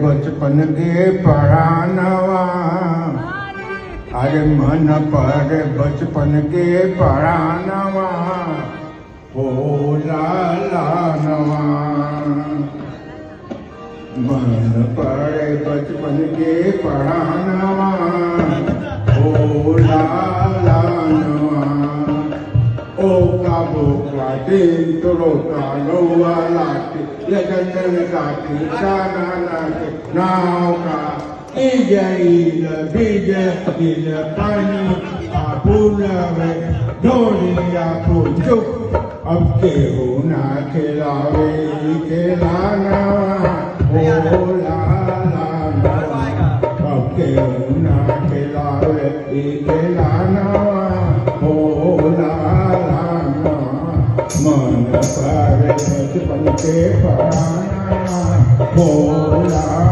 बचपन के पढ़ानवा अरे मन पड़े बचपन के पढ़ानवा हो लालानवा मन पड़े बचपन के पढ़ानवा हो लालानवा ओ का बोका दिन तोड़ो का गौआ लाटी लगन काटी शाना लाटी नाव का इजईल बीज इल पानी आपुलावे डोलिया को चुप अब के हो ना खिलावे खिलाना हो लालाना अब के हो ना खिलावे खिलाना हो लालाना मन पर बचपन के पढ़ाना हो लालाना